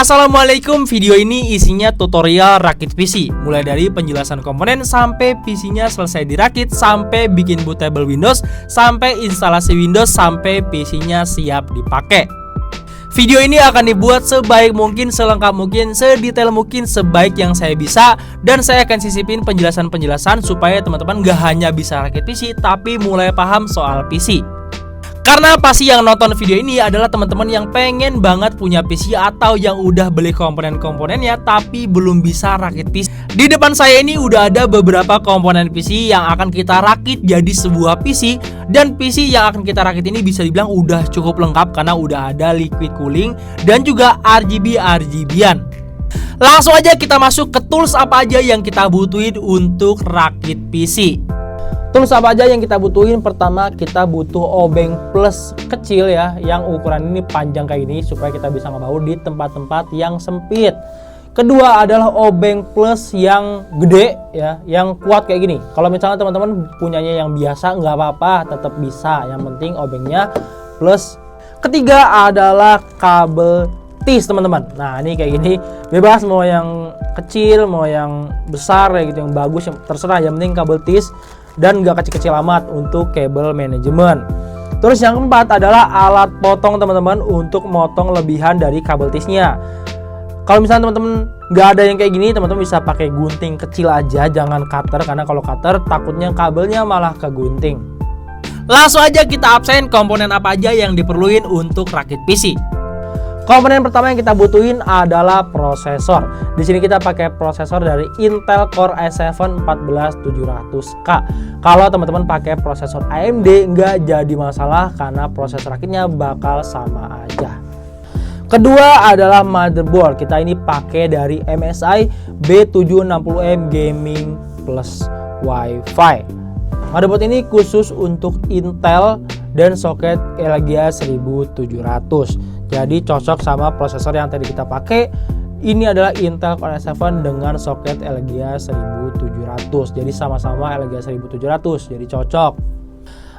Assalamualaikum, video ini isinya tutorial rakit PC. Mulai dari penjelasan komponen sampai PC-nya selesai dirakit, sampai bikin bootable Windows, sampai instalasi Windows, sampai PC-nya siap dipakai. Video ini akan dibuat sebaik mungkin, selengkap mungkin, sedetail mungkin, sebaik yang saya bisa. Dan saya akan sisipin penjelasan-penjelasan supaya teman-teman gak hanya bisa rakit PC, tapi mulai paham soal PC. Karena pasti yang nonton video ini adalah teman-teman yang pengen banget punya PC atau yang udah beli komponen-komponennya tapi belum bisa rakit PC. Di depan saya ini udah ada beberapa komponen PC yang akan kita rakit jadi sebuah PC. Dan PC yang akan kita rakit ini bisa dibilang udah cukup lengkap karena udah ada liquid cooling dan juga RGB-RGB-an. Langsung aja kita masuk ke tools apa aja yang kita butuhin untuk rakit PC. Tools apa aja yang kita butuhin? Pertama, kita butuh obeng plus kecil ya, yang ukuran ini panjang kayak gini supaya kita bisa ngebaut di tempat-tempat yang sempit. Kedua adalah obeng plus yang gede ya, yang kuat kayak gini. Kalau misalnya teman-teman punyanya yang biasa nggak apa-apa, tetap bisa. Yang penting obengnya plus. Ketiga adalah kabel tis teman-teman. Nah ini kayak gini, bebas mau yang kecil mau yang besar kayak gitu, yang bagus yang terserah, yang penting kabel tis dan gak kecil-kecil amat untuk kabel manajemen. Terus yang keempat adalah alat potong teman-teman untuk motong lebihan dari kabel tisnya. Kalau misalnya teman-teman gak ada yang kayak gini, teman-teman bisa pakai gunting kecil aja, jangan cutter, karena kalau cutter takutnya kabelnya malah kegunting. Langsung aja kita absen komponen apa aja yang diperluin untuk rakit PC. Komponen pertama yang kita butuhin adalah prosesor. Di sini kita pakai prosesor dari Intel Core i7 14700K. Kalau teman-teman pakai prosesor AMD nggak jadi masalah karena proses rakitnya bakal sama aja. Kedua adalah motherboard. Kita ini pakai dari MSI B760M Gaming Plus Wi-Fi. Motherboard ini khusus untuk Intel dan soket Elgato 1700. Jadi cocok sama prosesor yang tadi kita pakai. Ini adalah Intel Core i7 dengan soket Elgato 1700. Jadi sama-sama Elgato 1700. Jadi cocok.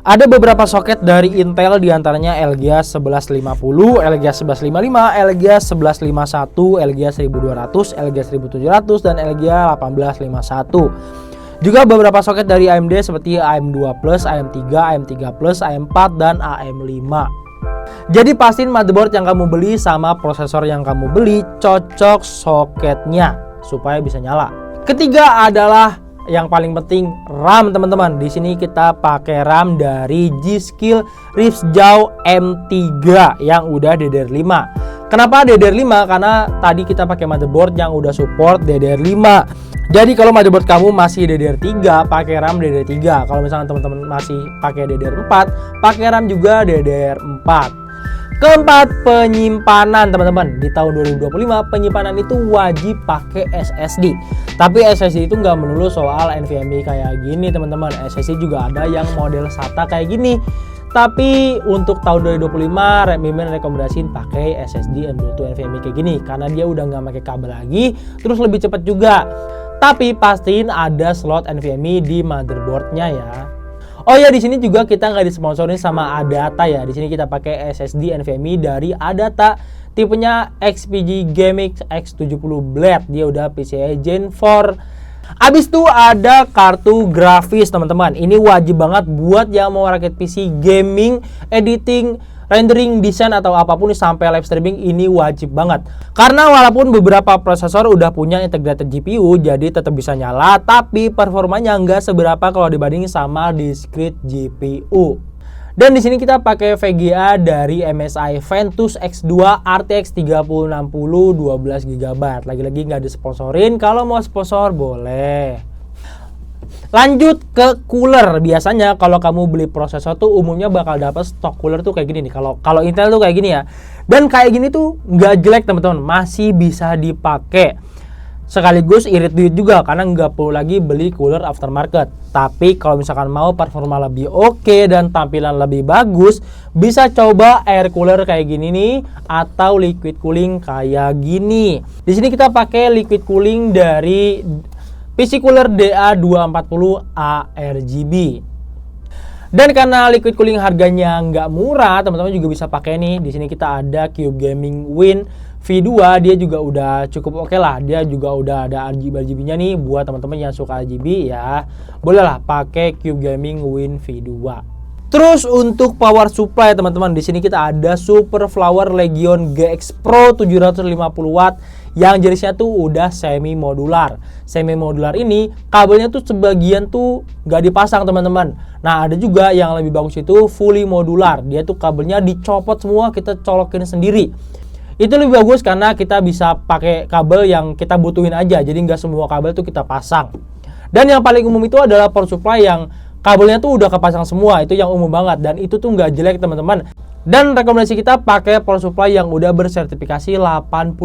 Ada beberapa soket dari Intel, diantaranya Elgato 1150, Elgato 1155, Elgato 1151, Elgato 1200, Elgato 1700 dan Elgato 1851. Juga beberapa soket dari AMD seperti AM2+, AM3, AM3+, AM4 dan AM5. Jadi pastiin motherboard yang kamu beli sama prosesor yang kamu beli cocok soketnya supaya bisa nyala. Ketiga adalah yang paling penting, RAM teman-teman. Di sini kita pakai RAM dari G-Skill Rifzhou M3 yang udah DDR5. Kenapa DDR5? Karena tadi kita pakai motherboard yang udah support DDR5. Jadi kalau motherboard kamu masih DDR3, pakai RAM DDR3. Kalau misalnya teman-teman masih pakai DDR4, pakai RAM juga DDR4. Keempat, penyimpanan teman-teman. Di tahun 2025 penyimpanan itu wajib pakai SSD. Tapi SSD itu nggak melulu soal NVMe kayak gini teman-teman. SSD juga ada yang model SATA kayak gini. Tapi untuk tahun 2025 Mimin rekomendasiin pakai SSD M.2 NVMe kayak gini karena dia udah nggak pakai kabel lagi, terus lebih cepat juga. Tapi pastiin ada slot NVMe di motherboardnya ya. Oh ya, di sini juga kita nggak disponsorin sama Adata ya. Di sini kita pakai SSD NVMe dari Adata, tipenya XPG GameX X70 Blade. Dia udah PCIe Gen 4. Abis itu ada kartu grafis teman-teman. Ini wajib banget buat yang mau rakit PC gaming, editing, rendering, desain atau apapun sampai live streaming, ini wajib banget. Karena walaupun beberapa prosesor udah punya integrated GPU, jadi tetap bisa nyala, tapi performanya nggak seberapa kalau dibanding sama discrete GPU. Dan di sini kita pakai VGA dari MSI Ventus X2 RTX 3060 12GB. Lagi-lagi nggak disponsorin, kalau mau sponsor boleh. Lanjut ke cooler. Biasanya kalau kamu beli prosesor tuh umumnya bakal dapat stok cooler tuh kayak gini nih. Kalau Intel tuh kayak gini ya. Dan kayak gini tuh nggak jelek teman-teman, masih bisa dipakai. Sekaligus irit duit juga karena nggak perlu lagi beli cooler aftermarket. Tapi kalau misalkan mau performa lebih oke dan tampilan lebih bagus, bisa coba air cooler kayak gini nih atau liquid cooling kayak gini. Di sini kita pakai liquid cooling dari PC Cooler DA240 ARGB. Dan karena liquid cooling harganya nggak murah, teman-teman juga bisa pakai nih. Di sini kita ada Cube Gaming Win V2 dia juga udah cukup oke lah. Dia juga udah ada RGB-nya nih buat teman-teman yang suka RGB ya. Bolehlah pakai Cube Gaming Win V2. Terus untuk power supply teman-teman, di sini kita ada Super Flower Legion GX Pro 750 watt yang jenisnya tuh udah semi modular. Semi modular ini kabelnya tuh sebagian tuh nggak dipasang teman-teman. Nah ada juga yang lebih bagus itu fully modular. Dia tuh kabelnya dicopot semua, kita colokin sendiri. Itu lebih bagus karena kita bisa pakai kabel yang kita butuhin aja. Jadi nggak semua kabel tuh kita pasang. Dan yang paling umum itu adalah power supply yang kabelnya tuh udah kepasang semua. Itu yang umum banget dan itu tuh nggak jelek teman-teman. Dan rekomendasi kita pakai power supply yang udah bersertifikasi 80+.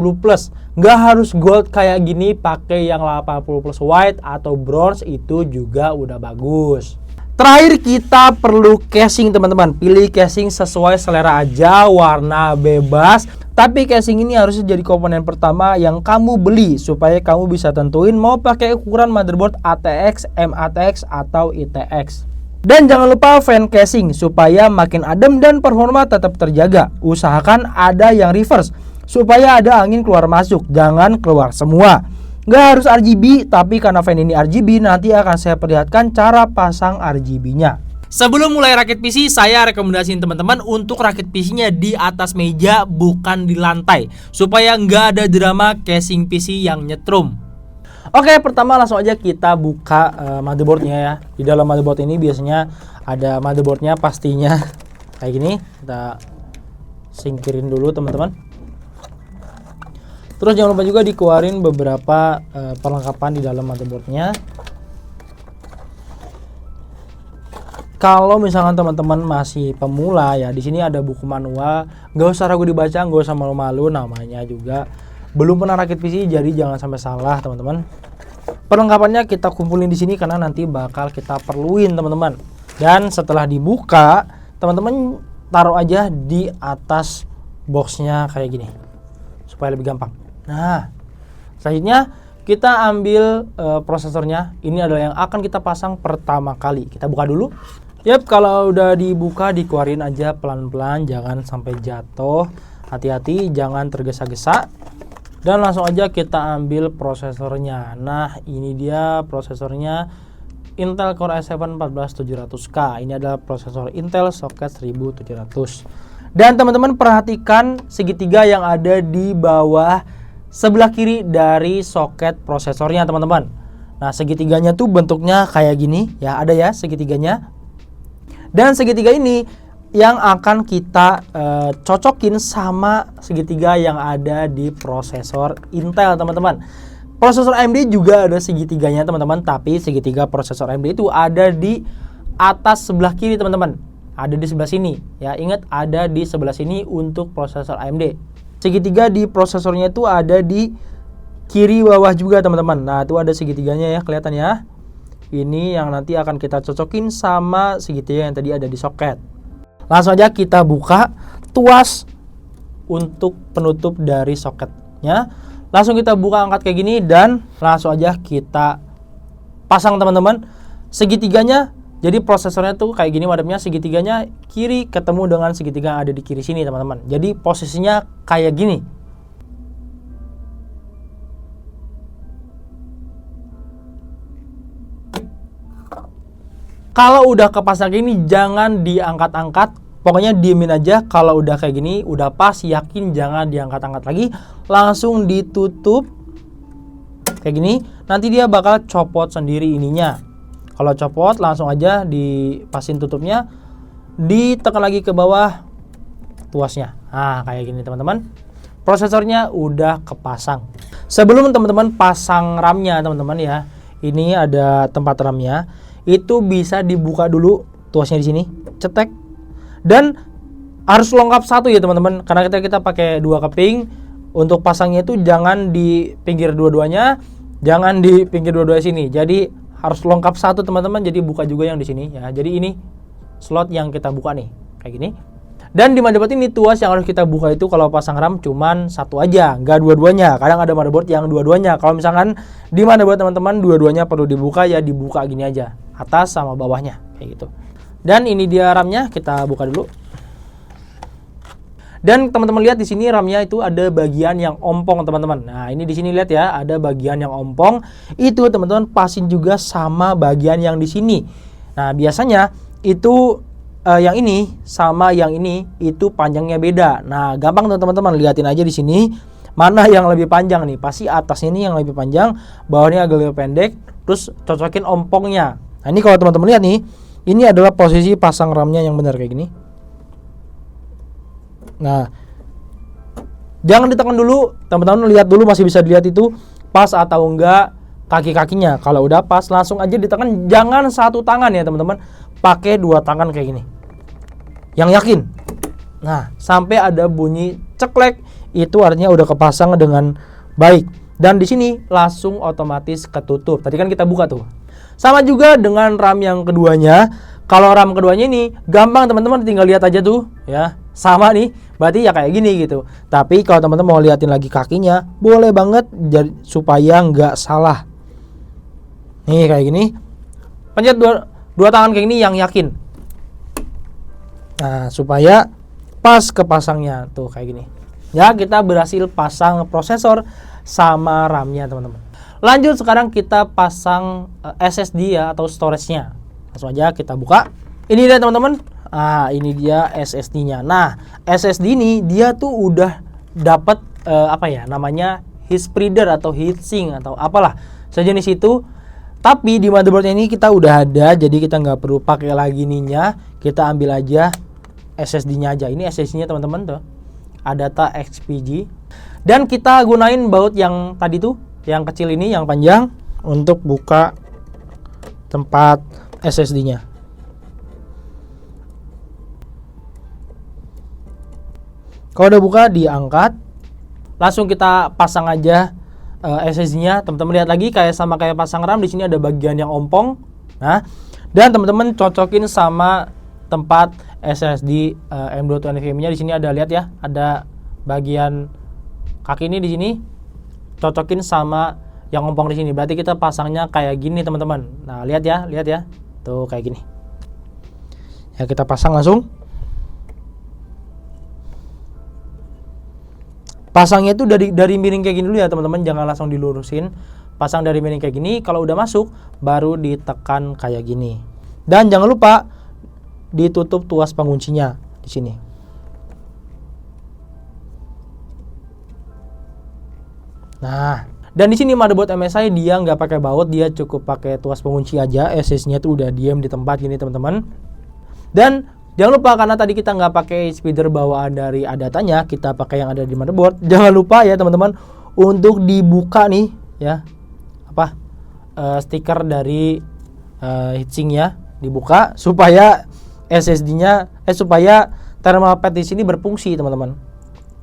Nggak harus gold kayak gini, pakai yang 80+ white atau bronze itu juga udah bagus. Terakhir kita perlu casing teman-teman. Pilih casing sesuai selera aja, warna bebas. Tapi casing ini harusnya jadi komponen pertama yang kamu beli supaya kamu bisa tentuin mau pakai ukuran motherboard ATX, MATX atau ITX. Dan jangan lupa fan casing supaya makin adem dan performa tetap terjaga. Usahakan ada yang reverse supaya ada angin keluar masuk, jangan keluar semua. Nggak harus RGB, tapi karena fan ini RGB, nanti akan saya perlihatkan cara pasang RGB-nya. Sebelum mulai rakit PC, saya rekomendasiin teman-teman untuk rakit PC-nya di atas meja, bukan di lantai, supaya nggak ada drama casing PC yang nyetrum. Oke, pertama langsung aja kita buka motherboardnya ya. Di dalam motherboard ini biasanya ada motherboardnya pastinya kayak gini. Kita singkirin dulu teman-teman. Terus jangan lupa juga dikeluarin beberapa perlengkapan di dalam motherboardnya. Kalau misalkan teman-teman masih pemula ya, di sini ada buku manual, nggak usah ragu dibaca, nggak usah malu-malu, namanya juga belum pernah rakit PC, jadi jangan sampai salah teman-teman. Perlengkapannya kita kumpulin di sini karena nanti bakal kita perluin teman-teman. Dan setelah dibuka, teman-teman taruh aja di atas boxnya kayak gini, supaya lebih gampang. Nah, selanjutnya kita ambil prosesornya. Ini adalah yang akan kita pasang pertama kali. Kita buka dulu. Yap, kalau udah dibuka dikeluarin aja pelan-pelan, jangan sampai jatuh. Hati-hati, jangan tergesa-gesa. Dan langsung aja kita ambil prosesornya. Nah, ini dia prosesornya Intel Core i7 14700K. Ini adalah prosesor Intel socket 1700. Dan teman-teman perhatikan segitiga yang ada di bawah sebelah kiri dari soket prosesornya teman-teman. Nah segitiganya tuh bentuknya kayak gini ya, ada ya segitiganya. Dan segitiga ini yang akan kita cocokin sama segitiga yang ada di prosesor Intel teman-teman. Prosesor AMD juga ada segitiganya teman-teman, tapi segitiga prosesor AMD itu ada di atas sebelah kiri teman-teman. Ada di sebelah sini ya, ingat ada di sebelah sini untuk prosesor AMD. Segitiga di prosesornya itu ada di kiri bawah juga teman-teman. Nah itu ada segitiganya ya, kelihatan ya. Ini yang nanti akan kita cocokin sama segitiga yang tadi ada di soket. Langsung aja kita buka tuas untuk penutup dari soketnya. Langsung kita buka, angkat kayak gini, dan langsung aja kita pasang teman-teman. Segitiganya, jadi prosesornya tuh kayak gini madepnya, segitiganya kiri ketemu dengan segitiga yang ada di kiri sini teman-teman. Jadi posisinya kayak gini. Kalau udah kepasang gini jangan diangkat-angkat, pokoknya diemin aja. Kalau udah kayak gini udah pas, yakin, jangan diangkat-angkat lagi, langsung ditutup kayak gini. Nanti dia bakal copot sendiri ininya. Kalau copot langsung aja dipasin tutupnya, ditekan lagi ke bawah tuasnya. Nah kayak gini teman-teman, prosesornya udah kepasang. Sebelum teman-teman pasang RAM-nya teman-teman ya, ini ada tempat RAM-nya. Itu bisa dibuka dulu tuasnya di sini, cetek, dan harus lengkap satu ya teman-teman, karena kita pakai dua keping. Untuk pasangnya itu jangan di pinggir dua-duanya, jangan di pinggir dua-duanya sini, jadi harus lengkap satu teman-teman. Jadi buka juga yang di sini ya, jadi ini slot yang kita buka nih kayak gini. Dan di motherboard ini tuas yang harus kita buka itu kalau pasang RAM cuman satu aja, nggak dua-duanya. Kadang ada motherboard yang dua-duanya. Kalau misalkan di motherboard teman-teman dua-duanya perlu dibuka, ya dibuka gini aja, atas sama bawahnya kayak gitu. Dan ini dia RAM-nya, kita buka dulu. Dan teman-teman lihat di sini RAM-nya itu ada bagian yang ompong teman-teman. Nah, ini di sini lihat ya, ada bagian yang ompong. Itu teman-teman pasin juga sama bagian yang di sini. Nah, biasanya itu yang ini sama yang ini itu panjangnya beda. Nah, gampang teman-teman, lihatin aja di sini mana yang lebih panjang nih. Pasti atasnya ini yang lebih panjang, bawahnya agak lebih pendek. Terus cocokin ompongnya. Nah, ini kalau teman-teman lihat nih, ini adalah posisi pasang RAM-nya yang benar kayak gini. Nah, jangan ditekan dulu, teman-teman lihat dulu, masih bisa dilihat itu pas atau enggak kaki-kakinya. Kalau udah pas langsung aja ditekan, jangan satu tangan ya teman-teman, pakai dua tangan kayak gini. Yang yakin. Nah, sampai ada bunyi ceklek, itu artinya udah kepasang dengan baik. Dan di sini langsung otomatis ketutup. Tadi kan kita buka tuh. Sama juga dengan RAM yang keduanya. Kalau RAM keduanya ini gampang teman-teman, tinggal lihat aja tuh ya. Sama nih, berarti ya kayak gini gitu. Tapi kalau teman-teman mau liatin lagi kakinya, boleh banget supaya nggak salah. Nih kayak gini. Pencet dua tangan kayak gini yang yakin. Nah, supaya pas kepasangnya tuh kayak gini. Ya, kita berhasil pasang prosesor sama RAM-nya teman-teman. Lanjut, sekarang kita pasang SSD ya, atau storage-nya. Langsung aja kita buka. Ini dia teman-teman. Ah, ini dia SSD-nya. Nah, SSD ini dia tuh udah dapat namanya heat spreader atau heatsink atau apalah sejenis itu. Tapi di motherboard ini kita udah ada, jadi kita nggak perlu pakai lagi ininya. Kita ambil aja SSD-nya aja. Ini SSD-nya teman-teman tuh. Adata XPG. Dan kita gunain baut yang tadi tuh, yang kecil ini, yang panjang, untuk buka tempat SSD-nya. Kalau udah buka, diangkat, langsung kita pasang aja SSD-nya. Teman-teman lihat lagi kayak pasang RAM, di sini ada bagian yang ompong. Nah, dan teman-teman cocokin sama tempat SSD M.2 NVMe-nya. Di sini ada, lihat ya, ada bagian kaki ini di sini. Cocokin sama yang ompong di sini. Berarti kita pasangnya kayak gini, teman-teman. Nah, lihat ya. Tuh kayak gini. Ya, kita pasang langsung. Pasangnya itu dari miring kayak gini dulu ya teman-teman, jangan langsung dilurusin. Pasang dari miring kayak gini, kalau udah masuk baru ditekan kayak gini. Dan jangan lupa ditutup tuas penguncinya di sini. Nah, dan di sini motherboard MSI dia nggak pakai baut, dia cukup pakai tuas pengunci aja. SSD-nya tuh udah diam di tempat gini teman-teman. Dan jangan lupa, karena tadi kita nggak pakai speeder bawaan dari Adatanya, kita pakai yang ada di motherboard. Jangan lupa ya teman-teman untuk dibuka nih ya, stiker dari heatsinknya dibuka supaya SSD-nya supaya thermal pad di sini berfungsi teman-teman.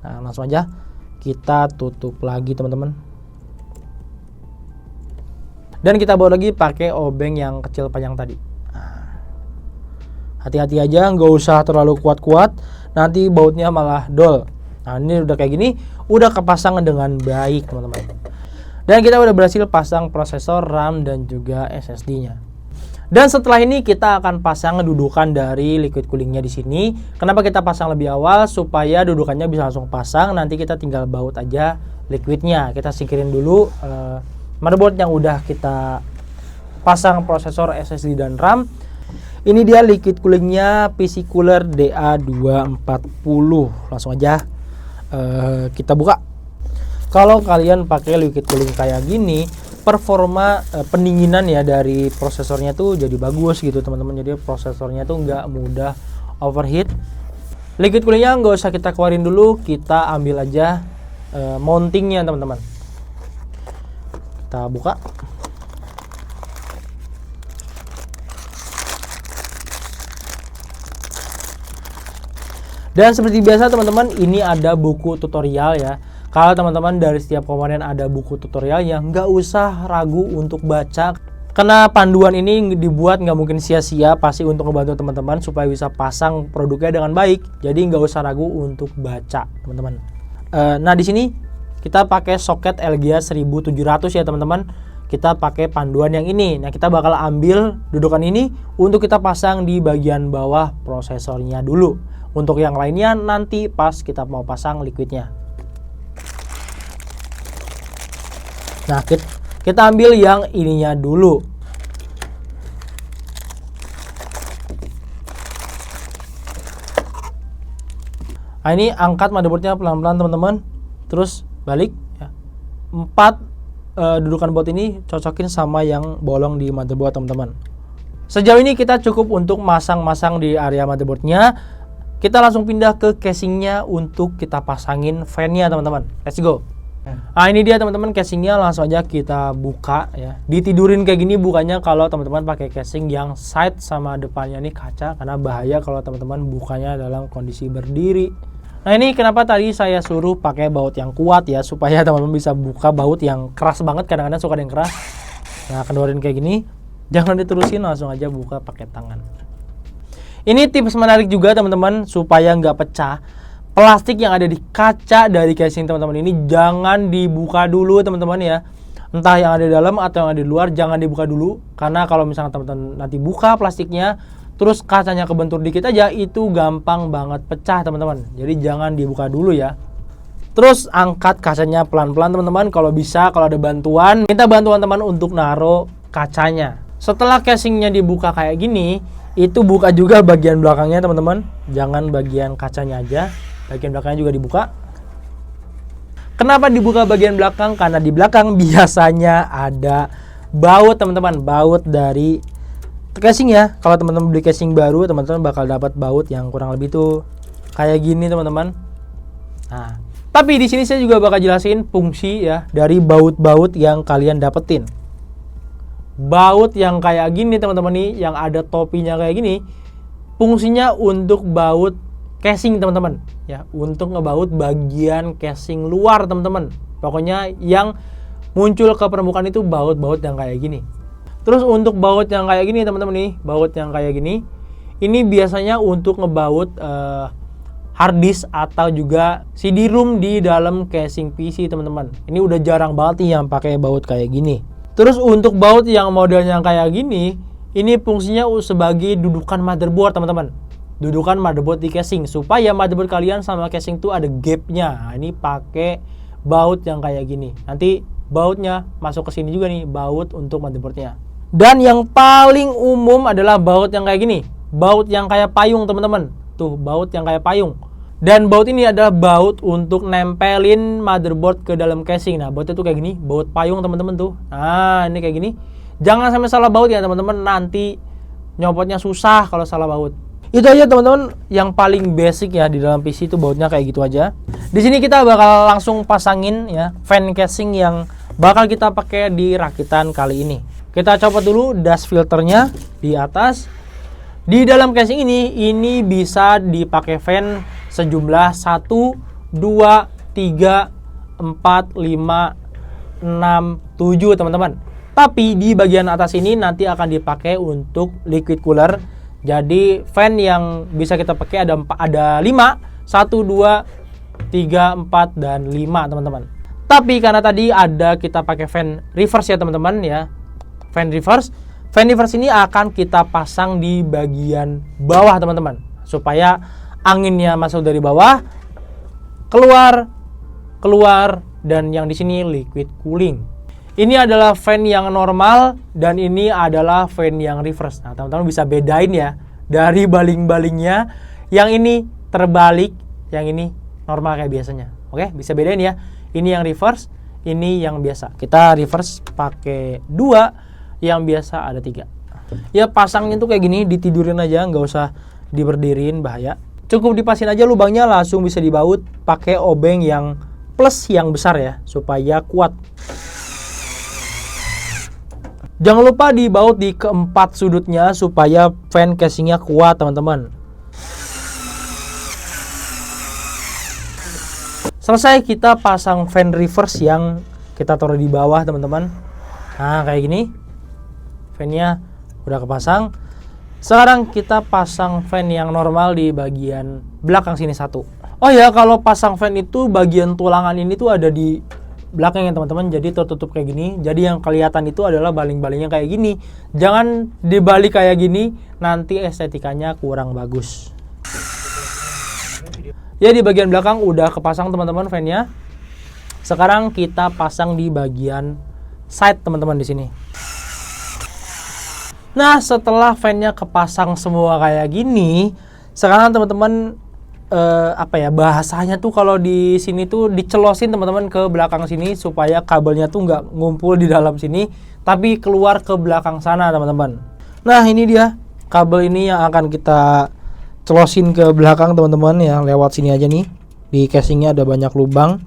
Nah, langsung aja kita tutup lagi teman-teman. Dan kita bawa lagi pakai obeng yang kecil panjang tadi. Hati-hati aja, nggak usah terlalu kuat-kuat, nanti bautnya malah dol. Nah, ini udah kayak gini, udah kepasang dengan baik teman-teman. Dan kita udah berhasil pasang prosesor, RAM, dan juga SSD-nya. Dan setelah ini kita akan pasang dudukan dari liquid coolingnya di sini. Kenapa kita pasang lebih awal? Supaya dudukannya bisa langsung pasang, nanti kita tinggal baut aja liquidnya. Kita singkirin dulu motherboard yang udah kita pasang prosesor, SSD, dan RAM. Ini dia liquid coolingnya PC Cooler DA240. Langsung aja kita buka. Kalau kalian pakai liquid cooling kayak gini, performa pendinginan ya dari prosesornya tuh jadi bagus gitu teman-teman. Jadi prosesornya tuh nggak mudah overheat. Liquid coolingnya nggak usah kita keluarin dulu, kita ambil aja mountingnya teman-teman. Kita buka. Dan seperti biasa teman-teman, ini ada buku tutorial ya. Kalau teman-teman dari setiap komponen ada buku tutorialnya, nggak usah ragu untuk baca. Karena panduan ini dibuat nggak mungkin sia-sia, pasti untuk membantu teman-teman supaya bisa pasang produknya dengan baik. Jadi nggak usah ragu untuk baca teman-teman. Nah di sini kita pakai soket LGA 1700 ya teman-teman. Kita pakai panduan yang ini. Nah kita bakal ambil dudukan ini untuk kita pasang di bagian bawah prosesornya dulu. Untuk yang lainnya nanti pas kita mau pasang liquidnya. Nah, kita ambil yang ininya dulu. Nah, ini angkat motherboardnya pelan-pelan teman-teman. Terus balik ya. 4 dudukan baut ini cocokin sama yang bolong di motherboard teman-teman. Sejauh ini kita cukup untuk masang-masang di area motherboardnya. Kita langsung pindah ke casingnya untuk kita pasangin fan-nya teman-teman. Let's go. Nah, ini dia teman-teman casingnya, langsung aja kita buka ya. Ditidurin kayak gini bukanya kalau teman-teman pakai casing yang side sama depannya nih kaca, karena bahaya kalau teman-teman bukanya dalam kondisi berdiri. Nah, ini kenapa tadi saya suruh pakai baut yang kuat ya, supaya teman-teman bisa buka baut yang keras banget, kadang-kadang suka ada yang keras. Nah, kendorin kayak gini, jangan diterusin, langsung aja buka pakai tangan. Ini tips menarik juga teman-teman, supaya nggak pecah. Plastik yang ada di kaca dari casing teman-teman ini jangan dibuka dulu teman-teman ya. Entah yang ada di dalam atau yang ada di luar, jangan dibuka dulu. Karena kalau misalnya teman-teman nanti buka plastiknya, terus kacanya kebentur dikit aja, itu gampang banget pecah teman-teman. Jadi jangan dibuka dulu ya. Terus angkat kacanya pelan-pelan teman-teman. Kalau bisa, kalau ada bantuan, minta bantuan teman untuk naruh kacanya. Setelah casingnya dibuka kayak gini, itu buka juga bagian belakangnya teman-teman. Jangan bagian kacanya aja, bagian belakangnya juga dibuka. Kenapa dibuka bagian belakang? Karena di belakang biasanya ada baut teman-teman, baut dari casing ya. Kalau teman-teman beli casing baru, teman-teman bakal dapat baut yang kurang lebih tuh kayak gini teman-teman. Nah, tapi di sini saya juga bakal jelasin fungsi ya dari baut-baut yang kalian dapetin. Baut yang kayak gini teman-teman nih, yang ada topinya kayak gini, fungsinya untuk baut casing teman-teman ya, untuk ngebaut bagian casing luar teman-teman. Pokoknya yang muncul ke permukaan itu baut-baut yang kayak gini. Terus untuk baut yang kayak gini teman-teman nih, baut yang kayak gini, ini biasanya untuk ngebaut hard disk atau juga CD-ROM di dalam casing PC teman-teman. Ini udah jarang banget nih yang pakai baut kayak gini. Terus untuk baut yang modelnya kayak gini, ini fungsinya sebagai dudukan motherboard teman-teman. Dudukan motherboard di casing, supaya motherboard kalian sama casing tuh ada gapnya. Nah, ini pakai baut yang kayak gini. Nanti bautnya masuk ke sini juga nih, baut untuk motherboardnya. Dan yang paling umum adalah baut yang kayak gini, baut yang kayak payung teman-teman. Tuh, baut yang kayak payung. Dan baut ini adalah baut untuk nempelin motherboard ke dalam casing. Nah, bautnya tuh kayak gini, baut payung teman-teman tuh. Nah, ini kayak gini. Jangan sampai salah baut ya teman-teman, nanti nyopotnya susah kalau salah baut. Itu aja teman-teman yang paling basic ya di dalam PC itu, bautnya kayak gitu aja. Di sini kita bakal langsung pasangin ya fan casing yang bakal kita pakai di rakitan kali ini. Kita copot dulu dust filternya di atas. Di dalam casing ini bisa dipakai fan sejumlah 1, 2, 3, 4, 5, 6, 7 teman-teman. Tapi di bagian atas ini nanti akan dipakai untuk liquid cooler. Jadi fan yang bisa kita pakai ada 5, 1, 2, 3, 4 dan 5 teman-teman. Tapi karena tadi ada kita pakai fan reverse ya teman-teman ya. Fan reverse ini akan kita pasang di bagian bawah teman-teman, supaya anginnya masuk dari bawah, keluar, dan yang di sini liquid cooling. Ini adalah fan yang normal dan ini adalah fan yang reverse. Nah, teman-teman bisa bedain ya dari baling-balingnya. Yang ini terbalik, yang ini normal kayak biasanya. Oke, bisa bedain ya. Ini yang reverse, ini yang biasa. Kita reverse pakai 2, yang biasa ada 3. Ya, pasangnya tuh kayak gini, ditidurin aja, nggak usah diberdiriin, bahaya. Cukup dipasin aja lubangnya, langsung bisa dibaut pakai obeng yang plus yang besar ya, supaya kuat. Jangan lupa dibaut di keempat sudutnya supaya fan casingnya kuat teman-teman. Selesai kita pasang fan reverse yang kita taruh di bawah teman-teman. Nah, kayak gini. Fan-nya udah kepasang. Sekarang kita pasang fan yang normal di bagian belakang sini 1. Oh ya, kalau pasang fan itu bagian tulangan ini tuh ada di belakang ya teman-teman. Jadi tertutup kayak gini. Jadi yang kelihatan itu adalah baling-balingnya kayak gini. Jangan dibalik kayak gini, nanti estetikanya kurang bagus. Ya, di bagian belakang udah kepasang teman-teman fan-nya. Sekarang kita pasang di bagian side teman-teman di sini. Nah, setelah fan-nya kepasang semua kayak gini, sekarang teman-teman bahasanya tuh kalau di sini tuh dicelosin teman-teman ke belakang sini supaya kabelnya tuh nggak ngumpul di dalam sini, tapi keluar ke belakang sana teman-teman. Nah, ini dia kabel ini yang akan kita celosin ke belakang teman-teman ya, lewat sini aja nih. Di casingnya ada banyak lubang.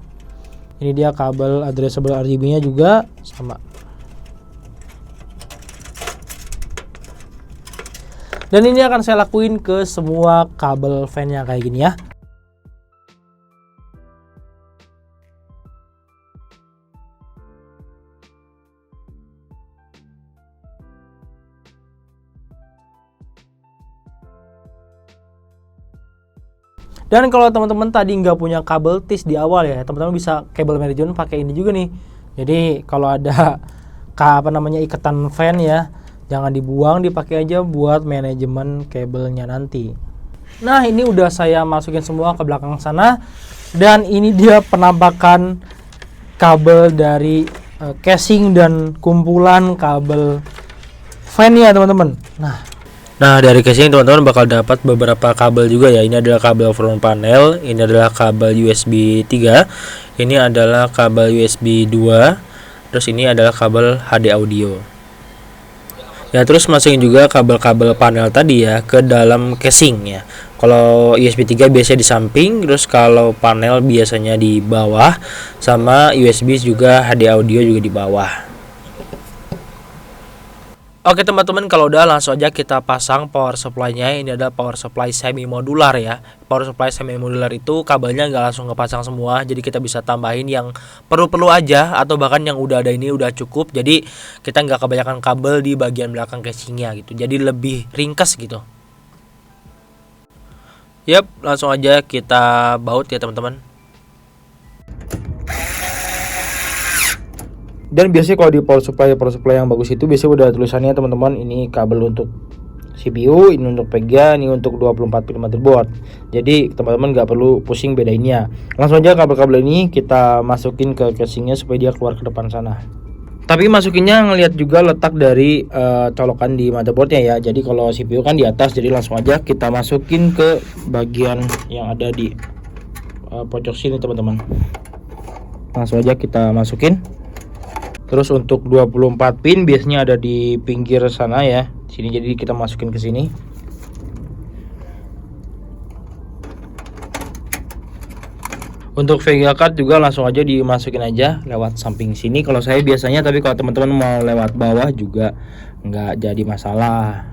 Ini dia kabel addressable RGB-nya juga sama. Dan ini akan saya lakuin ke semua kabel fan-nya kayak gini ya. Dan kalau teman-teman tadi nggak punya kabel TIS di awal ya, teman-teman bisa kabel management pakai ini juga nih. Jadi kalau ada ikatan fan ya, jangan dibuang, dipakai aja buat manajemen kabelnya nanti. Nah, ini udah saya masukin semua ke belakang sana. Dan ini dia penampakan kabel dari casing dan kumpulan kabel fan ya teman-teman. Nah, dari casing teman-teman bakal dapat beberapa kabel juga ya. Ini adalah kabel front panel, ini adalah kabel USB 3, ini adalah kabel USB 2, terus ini adalah kabel HD audio. Ya, terus masukin juga kabel-kabel panel tadi ya ke dalam casing ya. Kalau USB 3 biasanya di samping, terus kalau panel biasanya di bawah, sama USB juga HD audio juga di bawah. Oke teman-teman, kalau udah langsung aja kita pasang power supply-nya. Ini adalah power supply semi modular ya. Power supply semi modular itu kabelnya nggak langsung kepasang semua, jadi kita bisa tambahin yang perlu-perlu aja, atau bahkan yang udah ada ini udah cukup. Jadi kita nggak kebanyakan kabel di bagian belakang casingnya gitu, jadi lebih ringkas gitu. Yap, langsung aja kita baut ya teman-teman. Dan biasanya kalau di power supply yang bagus itu biasanya udah tulisannya teman-teman, ini kabel untuk CPU, ini untuk VGA, ini untuk 24 pin motherboard. Jadi teman-teman nggak perlu pusing bedainnya. Langsung aja kabel-kabel ini kita masukin ke casingnya supaya dia keluar ke depan sana. Tapi masukinnya ngelihat juga letak dari colokan di motherboardnya ya. Jadi kalau CPU kan di atas, jadi langsung aja kita masukin ke bagian yang ada di pojok sini teman-teman. Langsung aja kita masukin. Terus untuk 24 pin biasanya ada di pinggir sana ya, sini, jadi kita masukin ke sini. Untuk VGA card juga langsung aja dimasukin aja lewat samping sini kalau saya biasanya, tapi kalau teman-teman mau lewat bawah juga nggak jadi masalah.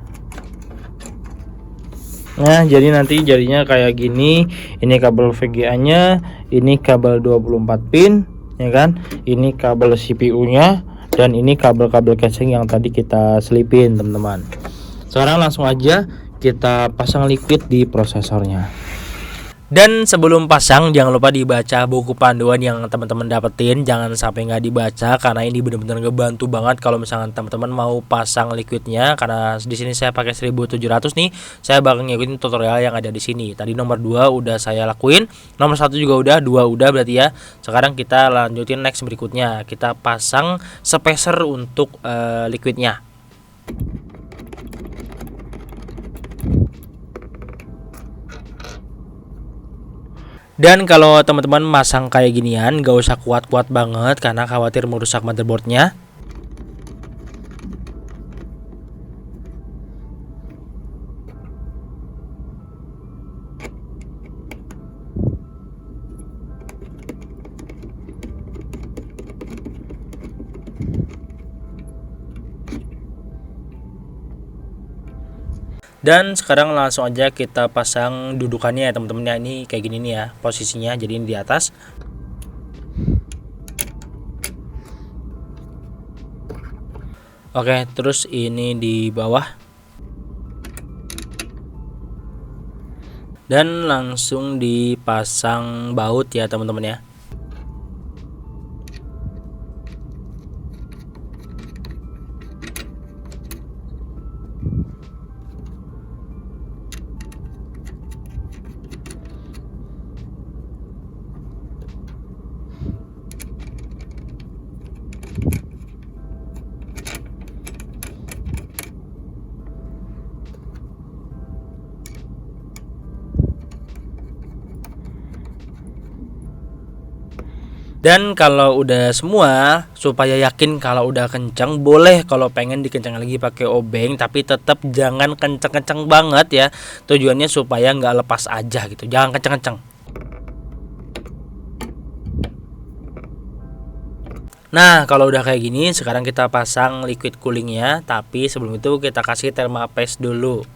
Nah, jadi nanti jadinya kayak gini. Ini kabel VGA-nya, ini kabel 24 pin ya kan, ini kabel CPU-nya, dan ini kabel-kabel casing yang tadi kita selipin teman-teman. Sekarang langsung aja kita pasang liquid di prosesornya. Dan sebelum pasang jangan lupa dibaca buku panduan yang teman-teman dapetin, jangan sampai nggak dibaca karena ini benar-benar ngebantu banget kalau misalkan teman-teman mau pasang liquidnya. Karena di sini saya pakai 1700 nih, saya bakal ngikutin tutorial yang ada di sini. Tadi nomor 2 udah saya lakuin, nomor 1 juga udah, 2 udah berarti ya. Sekarang kita lanjutin next berikutnya, kita pasang spacer untuk liquidnya. Dan kalau teman-teman masang kayak ginian, gak usah kuat-kuat banget karena khawatir merusak motherboardnya. Dan sekarang langsung aja kita pasang dudukannya ya teman-teman ya. Ini kayak gini nih ya posisinya, jadi ini di atas. Oke, terus ini di bawah. Dan langsung dipasang baut ya teman-teman ya. Dan kalau udah semua, supaya yakin kalau udah kenceng, boleh kalau pengen dikencang lagi pakai obeng, tapi tetap jangan kenceng-kenceng banget ya. Tujuannya supaya nggak lepas aja gitu, jangan kenceng-kenceng. Nah, kalau udah kayak gini, sekarang kita pasang liquid coolingnya, tapi sebelum itu kita kasih thermapaste dulu.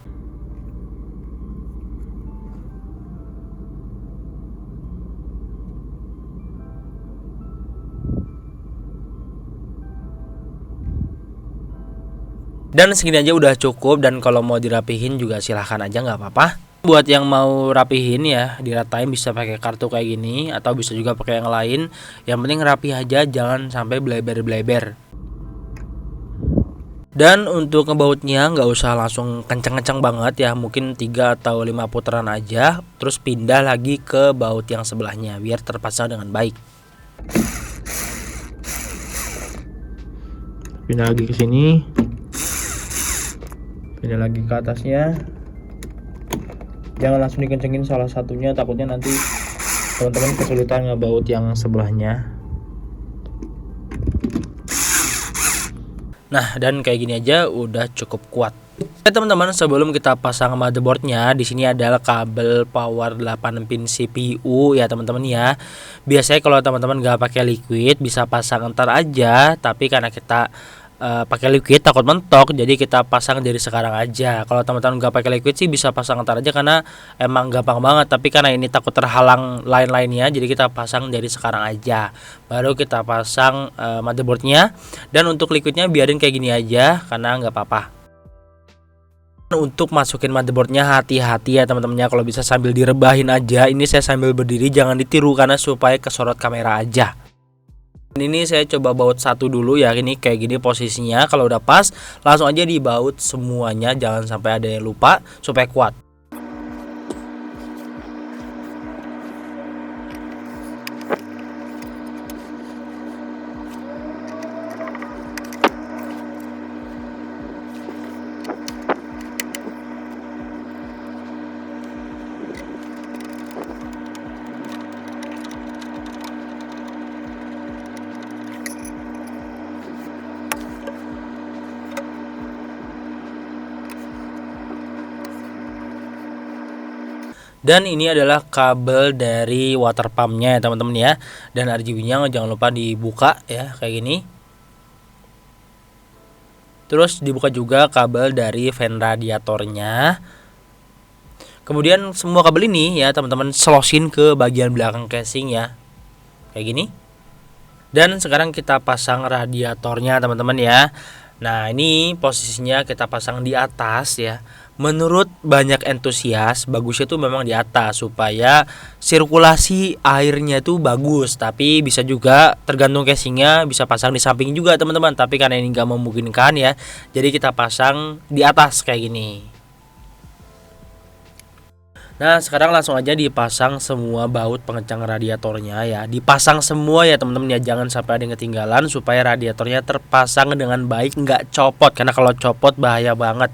Dan segini aja udah cukup, dan kalau mau dirapihin juga silahkan aja, nggak apa-apa. Buat yang mau rapihin ya, diratain bisa pakai kartu kayak gini atau bisa juga pakai yang lain. Yang penting rapi aja, jangan sampai bleber-bleber. Dan untuk ngebautnya nggak usah langsung kenceng-kenceng banget ya, mungkin 3 atau 5 putaran aja, terus pindah lagi ke baut yang sebelahnya biar terpasang dengan baik. Pindah lagi ke sini. Pindah lagi ke atasnya. Jangan langsung dikencengin salah satunya, takutnya nanti teman-teman kesulitan ngebaut yang sebelahnya. Nah, dan kayak gini aja udah cukup kuat. Oke teman-teman, sebelum kita pasang motherboardnya, di sini adalah kabel power 8 pin CPU ya teman-teman ya. Biasanya kalau teman-teman nggak pakai liquid bisa pasang ntar aja, tapi karena kita pakai liquid takut mentok, jadi kita pasang dari sekarang aja. Kalau teman-teman nggak pakai liquid sih bisa pasang ntar aja karena emang gampang banget, tapi karena ini takut terhalang lain-lainnya, jadi kita pasang dari sekarang aja. Baru kita pasang motherboardnya. Dan untuk liquidnya biarin kayak gini aja karena nggak apa-apa. Untuk masukin motherboardnya hati-hati ya teman-temannya, kalau bisa sambil direbahin aja. Ini saya sambil berdiri, jangan ditiru karena supaya kesorot kamera aja. Ini saya coba baut satu dulu ya, ini kayak gini posisinya. Kalau udah pas langsung aja dibaut semuanya, jangan sampai ada yang lupa supaya kuat. Dan ini adalah kabel dari water pumpnya ya teman-teman ya. Dan RGB-nya jangan lupa dibuka ya kayak gini. Terus dibuka juga kabel dari fan radiatornya. Kemudian semua kabel ini ya teman-teman selosin ke bagian belakang casing ya, kayak gini. Dan sekarang kita pasang radiatornya teman-teman ya. Nah ini posisinya kita pasang di atas ya. Menurut banyak entusias bagusnya tuh memang di atas supaya sirkulasi airnya tuh bagus. Tapi bisa juga tergantung casingnya, bisa pasang di samping juga teman-teman. Tapi karena ini nggak memungkinkan ya, jadi kita pasang di atas kayak gini. Nah sekarang langsung aja dipasang semua baut pengencang radiatornya ya. Dipasang semua ya teman-teman ya, jangan sampai ada yang ketinggalan supaya radiatornya terpasang dengan baik, nggak copot. Karena kalau copot bahaya banget.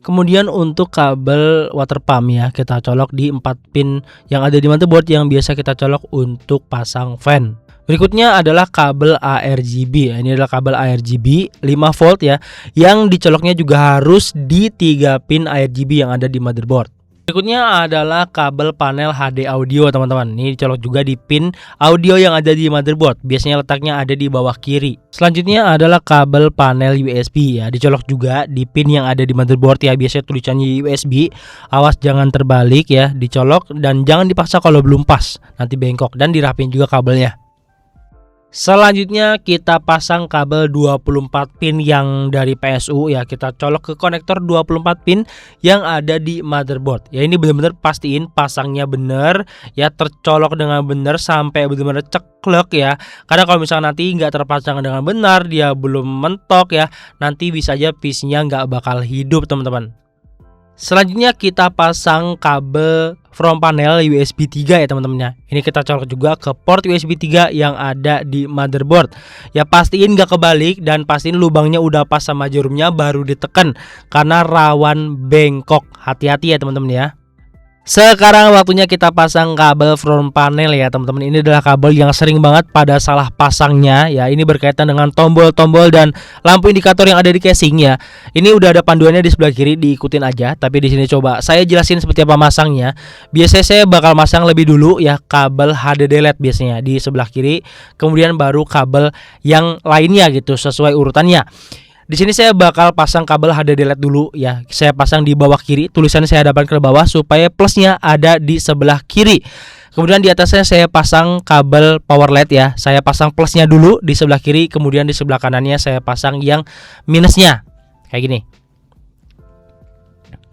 Kemudian untuk kabel water pump ya, kita colok di 4 pin yang ada di motherboard yang biasa kita colok untuk pasang fan. Berikutnya adalah kabel ARGB ya. Ini adalah kabel ARGB 5 volt ya, yang dicoloknya juga harus di 3 pin ARGB yang ada di motherboard. Berikutnya adalah kabel panel HD audio teman-teman. Ini dicolok juga di pin audio yang ada di motherboard. Biasanya letaknya ada di bawah kiri. Selanjutnya adalah kabel panel USB ya. Dicolok juga di pin yang ada di motherboard ya. Biasanya tulisannya USB. Awas jangan terbalik ya. Dicolok dan jangan dipaksa kalau belum pas. Nanti bengkok, dan dirapin juga kabelnya. Selanjutnya kita pasang kabel 24 pin yang dari PSU ya, kita colok ke konektor 24 pin yang ada di motherboard. Ya ini benar-benar pastiin pasangnya benar ya, tercolok dengan benar sampai benar-benar ceklek ya. Karena kalau misalnya nanti nggak terpasang dengan benar, dia belum mentok ya, nanti bisa aja piece-nya nggak bakal hidup teman-teman. Selanjutnya kita pasang kabel front panel USB 3 ya teman-teman. Ini kita colok juga ke port USB 3 yang ada di motherboard. Ya pastiin gak kebalik dan pastiin lubangnya udah pas sama jarumnya baru ditekan karena rawan bengkok. Hati-hati ya teman-teman ya. Sekarang waktunya kita pasang kabel front panel ya teman-teman. Ini adalah kabel yang sering banget pada salah pasangnya ya. Ini berkaitan dengan tombol-tombol dan lampu indikator yang ada di casing ya. Ini udah ada panduannya di sebelah kiri, diikutin aja. Tapi di sini coba saya jelasin seperti apa masangnya. Biasanya saya bakal masang lebih dulu ya kabel HDD LED biasanya di sebelah kiri, kemudian baru kabel yang lainnya gitu sesuai urutannya. Di sini saya bakal pasang kabel HDD LED dulu ya. Saya pasang di bawah kiri, tulisannya saya hadapkan ke bawah supaya plusnya ada di sebelah kiri. Kemudian di atasnya saya pasang kabel power LED ya. Saya pasang plusnya dulu di sebelah kiri, kemudian di sebelah kanannya saya pasang yang minusnya. Kayak gini.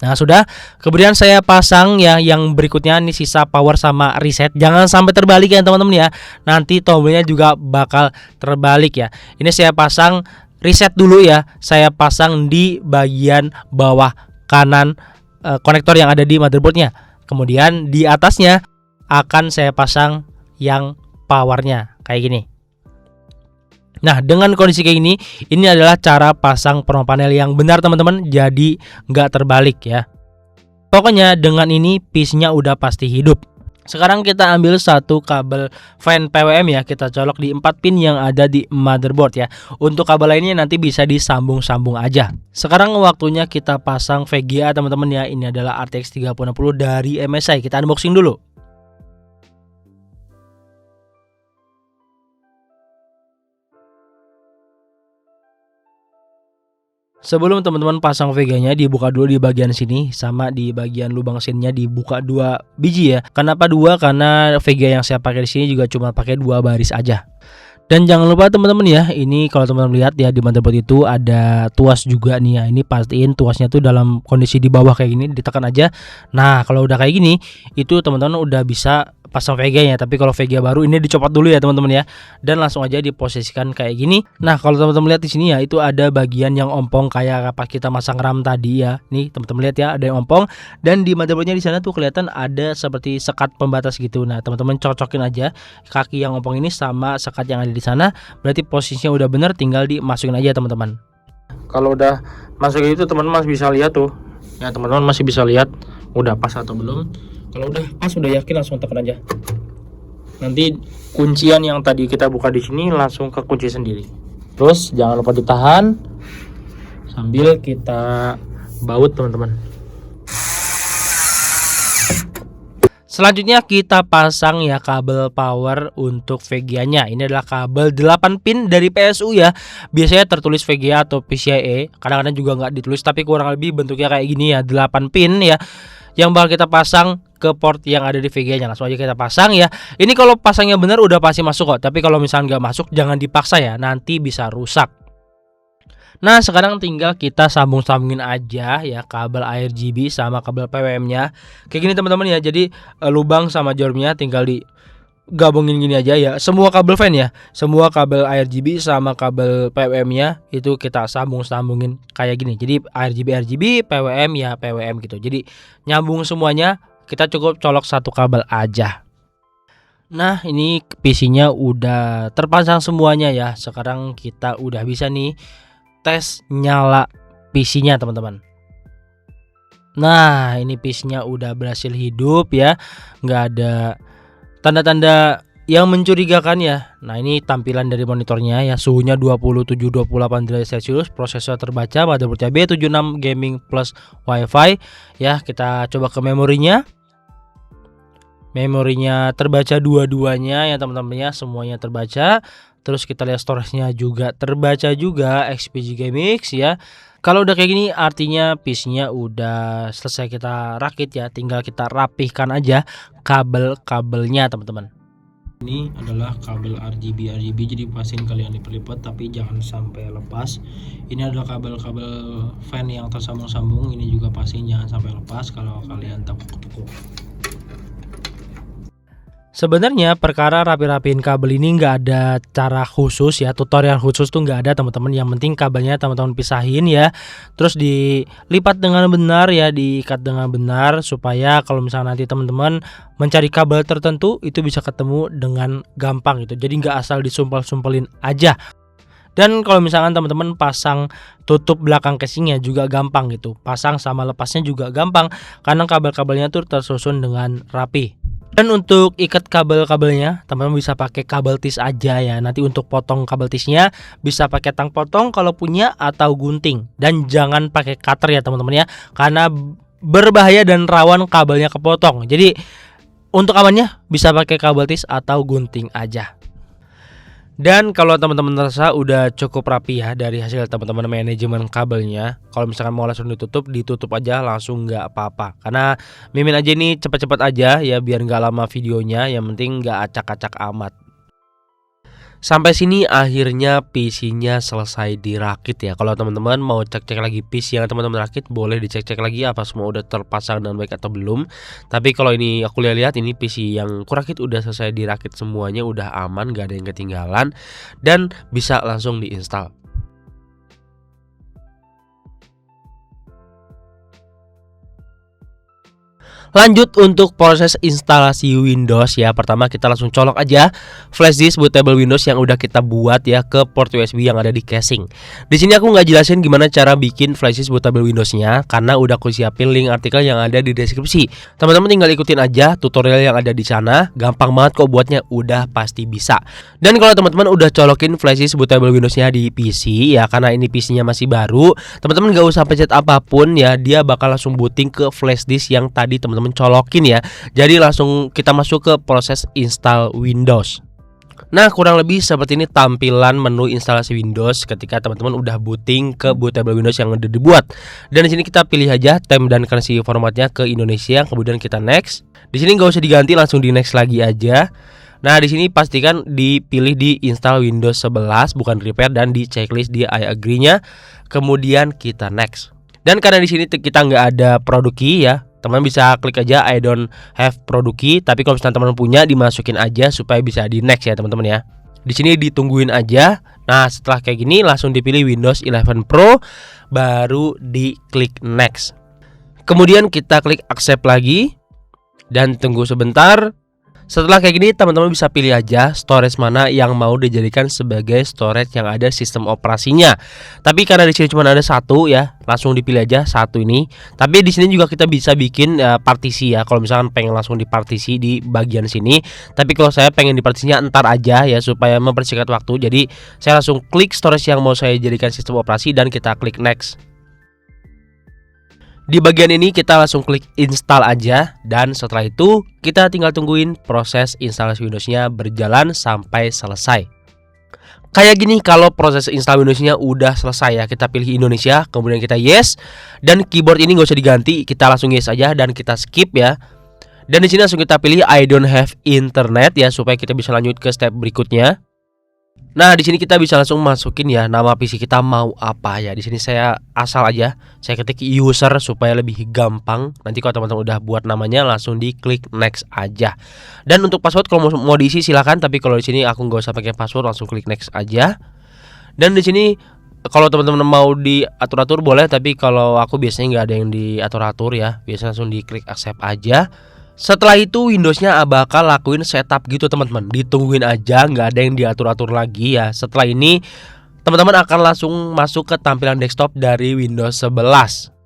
Nah sudah, kemudian saya pasang ya yang berikutnya ini sisa power sama reset. Jangan sampai terbalik ya teman-teman ya. Nanti tombolnya juga bakal terbalik ya. Ini saya pasang reset dulu ya. Saya pasang di bagian bawah kanan konektor yang ada di motherboardnya. Kemudian di atasnya akan saya pasang yang powernya kayak gini. Nah dengan kondisi kayak ini adalah cara pasang front panel yang benar teman-teman. Jadi nggak terbalik ya. Pokoknya dengan ini piece-nya udah pasti hidup. Sekarang kita ambil satu kabel fan PWM ya, kita colok di 4 pin yang ada di motherboard ya. Untuk kabel lainnya nanti bisa disambung-sambung aja. Sekarang waktunya kita pasang VGA teman-teman ya. Ini adalah RTX 3060 dari MSI. Kita unboxing dulu. Sebelum teman-teman pasang VGA-nya, dibuka dulu di bagian sini, sama di bagian lubang sinnya dibuka 2 biji ya. Kenapa 2? Karena VGA yang saya pakai di sini juga cuma pakai 2 baris aja. Dan jangan lupa teman-teman ya, ini kalau teman-teman lihat ya di motherboard itu ada tuas juga nih ya. Ini pastiin tuasnya tuh dalam kondisi di bawah kayak gini, ditekan aja. Nah kalau udah kayak gini, itu teman-teman udah bisa pasang VGA-nya. Tapi kalau VGA baru ini dicopot dulu ya teman-teman ya, dan langsung aja diposisikan kayak gini. Nah kalau teman-teman lihat di sini ya, itu ada bagian yang ompong kayak pas kita masang RAM tadi ya. Nih teman-teman lihat ya, ada yang ompong, dan di motherboardnya di sana tuh kelihatan ada seperti sekat pembatas gitu. Nah teman-teman cocokin aja kaki yang ompong ini sama sekat yang ada di sana. Berarti posisinya udah bener, tinggal dimasukin aja teman-teman. Kalau udah masuk itu teman-teman masih bisa lihat tuh ya, teman-teman masih bisa lihat udah pas atau belum. Kalau udah pas, udah yakin, langsung tekan aja. Nanti kuncian yang tadi kita buka di sini langsung ke kunci sendiri. Terus jangan lupa ditahan sambil kita baut teman-teman. Selanjutnya kita pasang ya kabel power untuk VGA-nya. Ini adalah kabel 8 pin dari PSU ya. Biasanya tertulis VGA atau PCIe, kadang-kadang juga nggak ditulis, tapi kurang lebih bentuknya kayak gini ya, 8 pin ya, yang bakal kita pasang ke port yang ada di VGA-nya. Langsung aja kita pasang ya. Ini kalau pasangnya benar udah pasti masuk kok. Tapi kalau misalnya nggak masuk, jangan dipaksa ya, nanti bisa rusak. Nah sekarang tinggal kita sambung-sambungin aja ya kabel RGB sama kabel PWM-nya. Kayak gini teman-teman ya. Jadi lubang sama jorumnya tinggal digabungin gini aja ya. Semua kabel fan ya, semua kabel RGB sama kabel PWM-nya itu kita sambung-sambungin kayak gini. Jadi RGB PWM ya PWM gitu. Jadi nyambung semuanya, kita cukup colok satu kabel aja. Nah ini PC-nya udah terpasang semuanya ya. Sekarang kita udah bisa nih tes nyala PC-nya teman-teman. Nah ini PC-nya udah berhasil hidup ya, nggak ada tanda-tanda yang mencurigakan ya. Nah ini tampilan dari monitornya ya, suhunya 27-28 derajat Celcius, prosesor terbaca, motherboardnya B76 Gaming Plus Wi-Fi ya. Kita coba ke memorinya. Memorinya terbaca dua-duanya ya teman-teman ya, semuanya terbaca. Terus kita lihat storage-nya juga terbaca juga, XPG GameX ya. Kalau udah kayak gini artinya PC-nya udah selesai kita rakit ya, tinggal kita rapihkan aja kabel-kabelnya teman-teman. Ini adalah kabel RGB, jadi pastiin kalian lipat-lipat tapi jangan sampai lepas. Ini adalah kabel-kabel fan yang tersambung-sambung, ini juga pastiin jangan sampai lepas kalau kalian tekuk-tekuk. Sebenarnya perkara rapi-rapiin kabel ini nggak ada cara khusus ya, tutorial khusus tuh nggak ada teman-teman. Yang penting kabelnya teman-teman pisahin ya, terus dilipat dengan benar ya, diikat dengan benar supaya kalau misalnya nanti teman-teman mencari kabel tertentu itu bisa ketemu dengan gampang gitu. Jadi nggak asal disumpel-sumpelin aja. Dan kalau misalkan teman-teman pasang tutup belakang casingnya juga gampang gitu. Pasang sama lepasnya juga gampang karena kabel-kabelnya tuh tersusun dengan rapi. Dan untuk ikat kabel-kabelnya, teman-teman bisa pakai kabel tis aja ya. Nanti untuk potong kabel tisnya bisa pakai tang potong kalau punya atau gunting. Dan jangan pakai cutter ya teman-teman ya, karena berbahaya dan rawan kabelnya kepotong. Jadi untuk amannya bisa pakai kabel tis atau gunting aja. Dan kalau teman-teman merasa udah cukup rapi ya dari hasil teman-teman manajemen kabelnya, kalau misalkan mau langsung ditutup aja langsung nggak apa-apa. Karena Mimin aja ini cepat-cepat aja ya biar nggak lama videonya, yang penting nggak acak-acak amat. Sampai sini akhirnya PC-nya selesai dirakit ya. Kalau teman-teman mau cek-cek lagi PC yang teman-teman rakit, boleh dicek-cek lagi apa semua udah terpasang dengan baik atau belum. Tapi kalau ini aku lihat ini PC yang kurakit udah selesai dirakit semuanya, udah aman, gak ada yang ketinggalan dan bisa langsung diinstal. Lanjut untuk proses instalasi Windows ya. Pertama kita langsung colok aja flash disk bootable Windows yang udah kita buat ya ke port USB yang ada di casing. Di sini aku nggak jelasin gimana cara bikin flash disk bootable Windowsnya karena udah aku siapin link artikel yang ada di deskripsi. Teman-teman tinggal ikutin aja tutorial yang ada di sana. Gampang banget kok buatnya, udah pasti bisa. Dan kalau teman-teman udah colokin flash disk bootable Windowsnya di PC ya, karena ini PC-nya masih baru, teman-teman nggak usah pencet apapun ya, dia bakal langsung booting ke flash disk yang tadi teman-teman colokin ya. Jadi langsung kita masuk ke proses install Windows. Nah, kurang lebih seperti ini tampilan menu instalasi Windows ketika teman-teman udah booting ke bootable Windows yang udah dibuat. Dan di sini kita pilih aja time dan currency formatnya ke Indonesia, kemudian kita next. Di sini nggak usah diganti, langsung di next lagi aja. Nah, di sini pastikan dipilih di install Windows 11 bukan repair dan di checklist di I agree-nya. Kemudian kita next. Dan karena di sini kita nggak ada produk key ya, teman bisa klik aja I don't have product key, tapi kalau misalnya teman punya dimasukin aja supaya bisa di next ya teman-teman ya. Di sini ditungguin aja. Nah, setelah kayak gini langsung dipilih Windows 11 Pro, baru diklik next. Kemudian kita klik accept lagi dan tunggu sebentar. Setelah kayak gini teman-teman bisa pilih aja storage mana yang mau dijadikan sebagai storage yang ada sistem operasinya. Tapi karena di sini cuma ada satu ya, langsung dipilih aja satu ini. Tapi di sini juga kita bisa bikin partisi ya. Kalau misalkan pengen langsung dipartisi di bagian sini. Tapi kalau saya pengen dipartisinya entar aja ya supaya mempersingkat waktu. Jadi saya langsung klik storage yang mau saya jadikan sistem operasi dan kita klik next. Di bagian ini kita langsung klik install aja, dan setelah itu kita tinggal tungguin proses instalasi Windowsnya berjalan sampai selesai. Kayak gini kalau proses install Windowsnya udah selesai ya, kita pilih Indonesia, kemudian kita yes, dan keyboard ini nggak usah diganti, kita langsung yes aja dan kita skip ya. Dan di sini langsung kita pilih I don't have internet ya supaya kita bisa lanjut ke step berikutnya. Nah, di sini kita bisa langsung masukin ya nama PC kita mau apa ya. Di sini saya asal aja, saya ketik user supaya lebih gampang. Nanti kalau teman-teman udah buat namanya langsung diklik next aja. Dan untuk password kalau mau diisi silakan, tapi kalau di sini aku nggak usah pakai password, langsung klik next aja. Dan di sini kalau teman-teman mau diatur-atur boleh, tapi kalau aku biasanya nggak ada yang diatur-atur ya. Biasanya langsung diklik accept aja. Setelah itu Windowsnya bakal lakuin setup gitu teman-teman. Ditungguin aja, nggak ada yang diatur-atur lagi ya. Setelah ini teman-teman akan langsung masuk ke tampilan desktop dari Windows 11.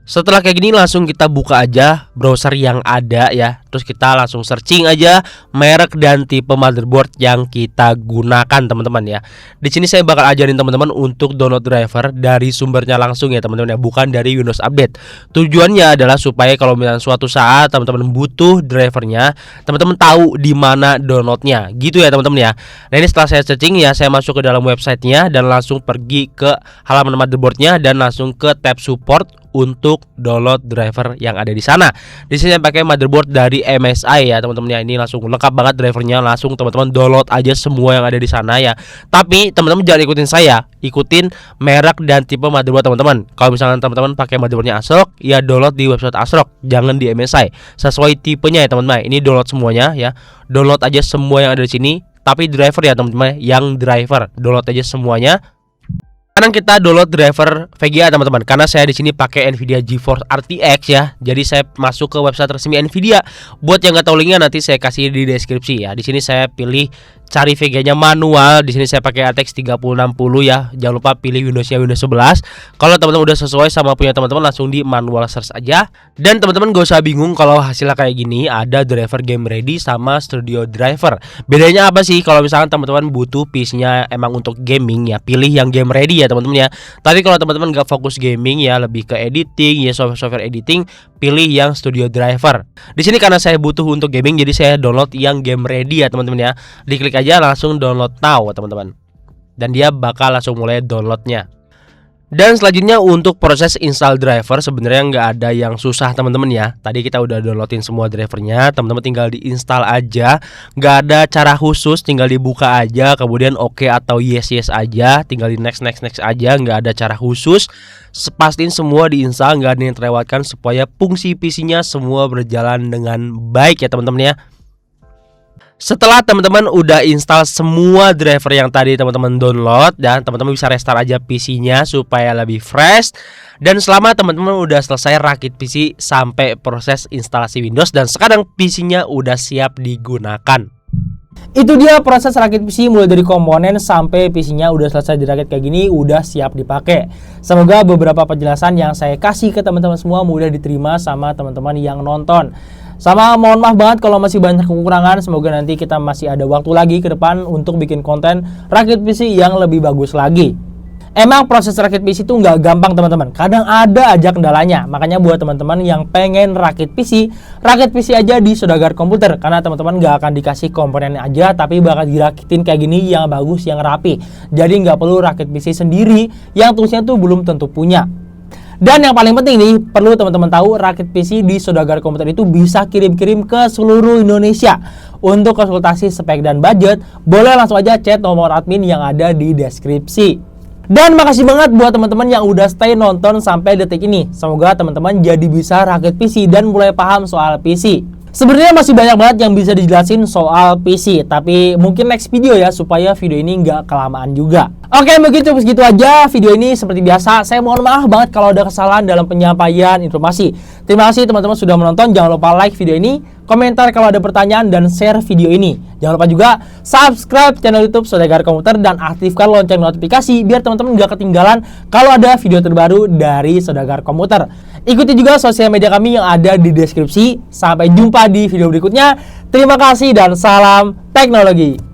Setelah kayak gini langsung kita buka aja browser yang ada ya. Terus kita langsung searching aja merek dan tipe motherboard yang kita gunakan teman-teman ya. Di sini saya bakal ajarin teman-teman untuk download driver dari sumbernya langsung ya teman-teman ya, bukan dari Windows Update. Tujuannya adalah supaya kalau misalnya suatu saat teman-teman butuh drivernya, teman-teman tahu di mana downloadnya. Gitu ya teman-teman ya. Nah, ini setelah saya searching ya, saya masuk ke dalam websitenya dan langsung pergi ke halaman motherboardnya dan langsung ke tab support untuk download driver yang ada di sana. Di sini saya pakai motherboard dari MSI ya teman-teman ya. Ini langsung lengkap banget drivernya, langsung teman-teman download aja semua yang ada di sana ya. Tapi teman-teman jangan ikutin saya, ikutin merek dan tipe motherboard teman-teman. Kalau misalnya teman-teman pakai motherboardnya ASRock, ya download di website ASRock, jangan di MSI. Sesuai tipenya ya teman-teman. Ini download semuanya ya. Download aja semua yang ada di sini. Tapi driver ya teman-teman, yang driver download aja semuanya. Sekarang kita download driver VGA teman-teman, karena saya di sini pakai Nvidia GeForce RTX ya. Jadi saya masuk ke website resmi Nvidia. Buat yang nggak tahu linknya nanti saya kasih di deskripsi ya. Di sini saya pilih cari VGA-nya manual. Di sini saya pakai ATX 3060 ya. Jangan lupa pilih Windows-nya Windows 11. Kalau teman-teman udah sesuai sama punya teman-teman, langsung di manual search aja. Dan teman-teman gak usah bingung kalau hasilnya kayak gini. Ada driver game ready sama studio driver. Bedanya apa sih? Kalau misalkan teman-teman butuh PC-nya emang untuk gaming ya, pilih yang game ready ya teman-teman ya. Tapi kalau teman-teman gak fokus gaming ya, lebih ke editing ya, software editing, pilih yang studio driver. Di sini karena saya butuh untuk gaming, jadi saya download yang game ready ya teman-teman ya. Diklik aja langsung download now teman-teman, dan dia bakal langsung mulai downloadnya. Dan selanjutnya untuk proses install driver sebenarnya nggak ada yang susah teman-teman ya. Tadi kita udah downloadin semua drivernya, teman-teman tinggal diinstal aja. Nggak ada cara khusus, tinggal dibuka aja, kemudian oke atau yes aja, tinggal di next aja, nggak ada cara khusus. Pastiin semua diinstal, nggak ada yang terlewatkan supaya fungsi PC-nya semua berjalan dengan baik ya teman-teman ya. Setelah teman-teman udah install semua driver yang tadi teman-teman download, dan teman-teman bisa restart aja PC-nya supaya lebih fresh. Dan selama teman-teman udah selesai rakit PC sampai proses instalasi Windows, dan sekarang PC-nya udah siap digunakan. Itu dia proses rakit PC mulai dari komponen sampai PC-nya udah selesai dirakit kayak gini, udah siap dipakai. Semoga beberapa penjelasan yang saya kasih ke teman-teman semua mudah diterima sama teman-teman yang nonton. Sama mohon maaf banget kalau masih banyak kekurangan. Semoga nanti kita masih ada waktu lagi ke depan untuk bikin konten rakit PC yang lebih bagus lagi. Emang proses rakit PC itu nggak gampang teman-teman. Kadang ada aja kendalanya. Makanya buat teman-teman yang pengen rakit PC aja di Saudagar Komputer. Karena teman-teman nggak akan dikasih komponen aja, tapi bakal dirakitin kayak gini yang bagus, yang rapi. Jadi nggak perlu rakit PC sendiri yang tulisnya tuh belum tentu punya. Dan yang paling penting nih, perlu teman-teman tahu rakit PC di Saudagar Komputer itu bisa kirim-kirim ke seluruh Indonesia. Untuk konsultasi spek dan budget, boleh langsung aja chat nomor admin yang ada di deskripsi. Dan makasih banget buat teman-teman yang udah stay nonton sampai detik ini. Semoga teman-teman jadi bisa rakit PC dan mulai paham soal PC. Sebenarnya masih banyak banget yang bisa dijelasin soal PC, tapi mungkin next video ya, supaya video ini nggak kelamaan juga. Oke, mungkin cukup segitu aja video ini. Seperti biasa, saya mohon maaf banget kalau ada kesalahan dalam penyampaian informasi. Terima kasih teman-teman sudah menonton. Jangan lupa like video ini, komentar kalau ada pertanyaan, dan share video ini. Jangan lupa juga subscribe channel YouTube Saudagar Komputer dan aktifkan lonceng notifikasi biar teman-teman nggak ketinggalan kalau ada video terbaru dari Saudagar Komputer. Ikuti juga sosial media kami yang ada di deskripsi. Sampai jumpa di video berikutnya. Terima kasih dan salam teknologi.